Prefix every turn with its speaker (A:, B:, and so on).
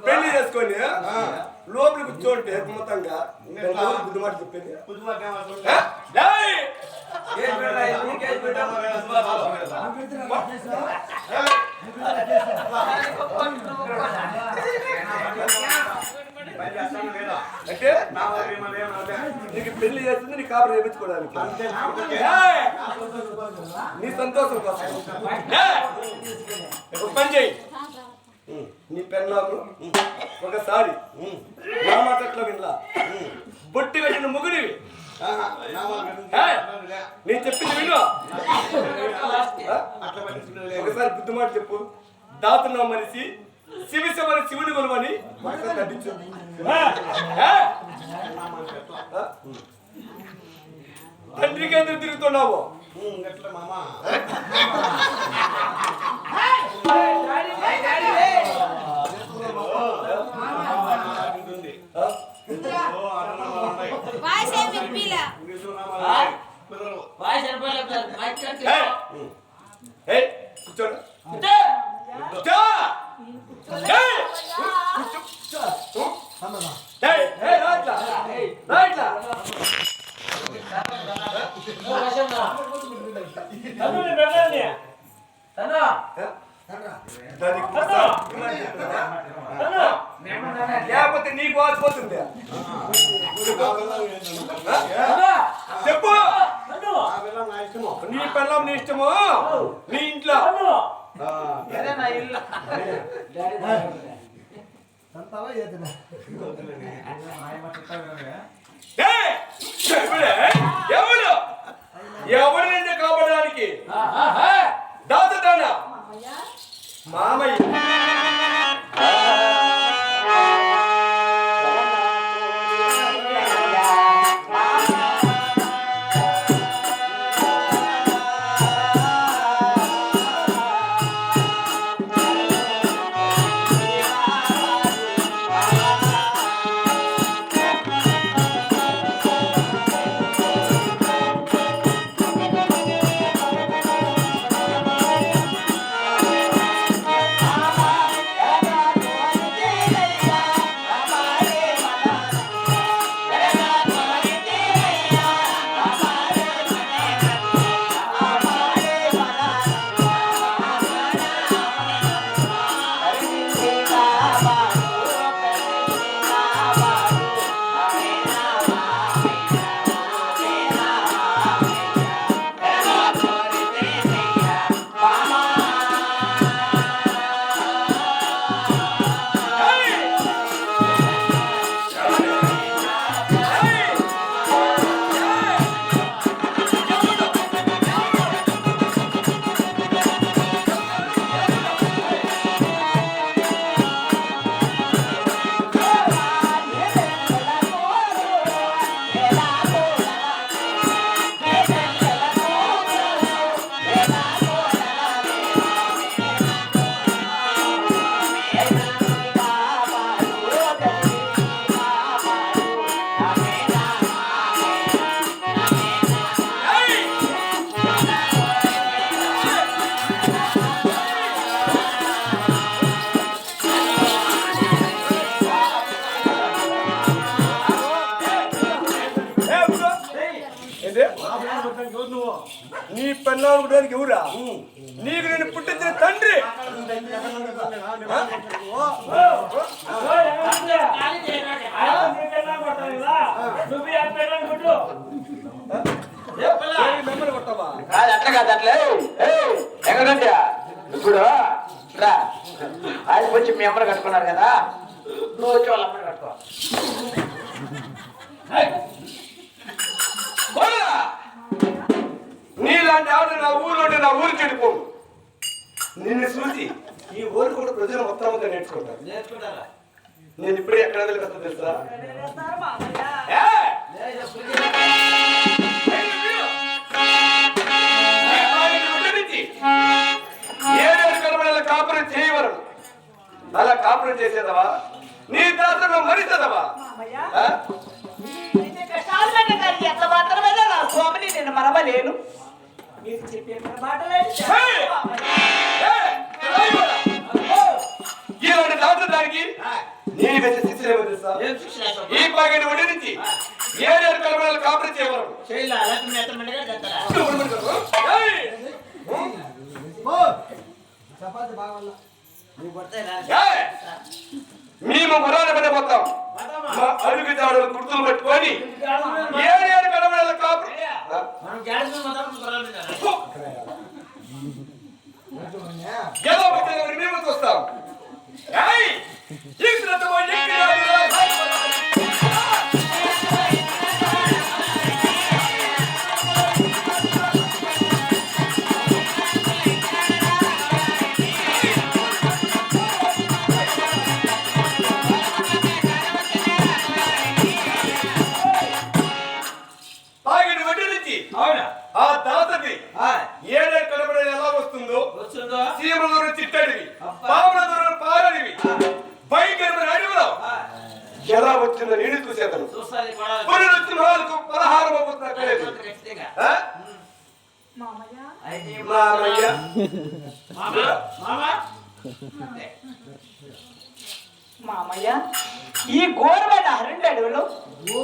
A: పెళ్లి చేసుకొని లోపల కూర్చోంటే మొత్తంగా బుద్ధి మాట చెప్పేది అంటే నీకు పెళ్లి చేస్తుంది నీ కాపురం చేయించుకోవడానికి నీ సంతోషం కోసం పని చేయి నీ పెన్నాము ఒకసారి నా మాటట్లో వినలా బొట్టి పెట్టిన ముగుడివి నేను చెప్పింది విను ఒకసారి బుద్ధి మాట చెప్పు దాతున్నా మనిషి శివిసమని శివుని కొలవని నటించు తండ్రికి ఎందుకు తిరుగుతున్నావు లేకపోతే నీకు వాసిపోతుంది చెప్పు నీ పిల్లం నీ ఇష్టము నీ ఇంట్లో ఎవరు నిన్ను కాపాడడానికి దాతదానా మామయ్య నీ పెన్నాడు దానికి ఎవరా నీకు నేను పుట్టించిన తండ్రి
B: అట్లా కాదు అట్లే ఎక్కడంటే ఇప్పుడు అది వచ్చి మీ అమ్మలు కట్టుకున్నారు కదా నువ్వు వచ్చి వాళ్ళ అమ్మని కట్టుకో
A: నీలాంటి ఆవిడ నా ఊరు ఉంటే నా ఊరు చెడిపోవు నిన్ను చూసి ఈ ఊరు కూడా ప్రజలు మొత్తం అంతా నేర్చుకుంటారా నేను ఇప్పుడే ఎక్కడ వెళ్ళగలుగుతా తెలుసా ఏడేడు కలబడల కాపురం చేయవలను అలా కాపురం చేసేదవా నీ దాసంలో మరిసదవా
C: ఎంత మాత్రమే నా స్వామిని నేను మరవలేను మీరు చెప్పే మాటలే
A: ఈ నీలాంటి దాటడానికి నేను పెద్ద శిక్షణ ఏమో తెలుసా?
B: ఏం శిక్షణ వేస్తావు?
A: ఈ పైన ఒడి నుంచి ఏడేడు కలమలు కాపురం చేయవరం
B: చేయలే అలాంటి మీ అతను మెండగా చేస్తారా? నువ్వు కొడితే రా.
A: మేము పురాణ పడే మొత్తం మా అడుగు జాడలు గుర్తులు పట్టుకొని ఏడేడు కలమల కాపురం
B: మనం గ్యాస్ మొత్తం కొరాలి కదా.
A: ఏదో ఒకటి మేము చూస్తాం. తాగిన వడ్డీ నుంచి
B: అవునా?
A: ఆ దాతకి
B: ఆ,
A: ఏడేడు కలబడేది ఎలా వస్తుందో
B: వస్తుందో?
A: సీమల దూరం చిట్టడివి పాముల దూరం పారడివి భయంకరమైన అడవిలో
B: ఆ,
A: ఎలా వచ్చిందో నేను చూసేతను
B: చూస్తాది కొడాలి.
A: పునరుత్నాలకు 16 అవుతుంది అక్కలేదు.
B: ఖచ్చితంగా.
A: ఆ?
C: మామయ్య
B: అయితే
A: మామయ్య
B: మామ, మామ.
C: మామయ్య ఈ ఘోరమైన అరణ్య అడవిలో
B: ఓ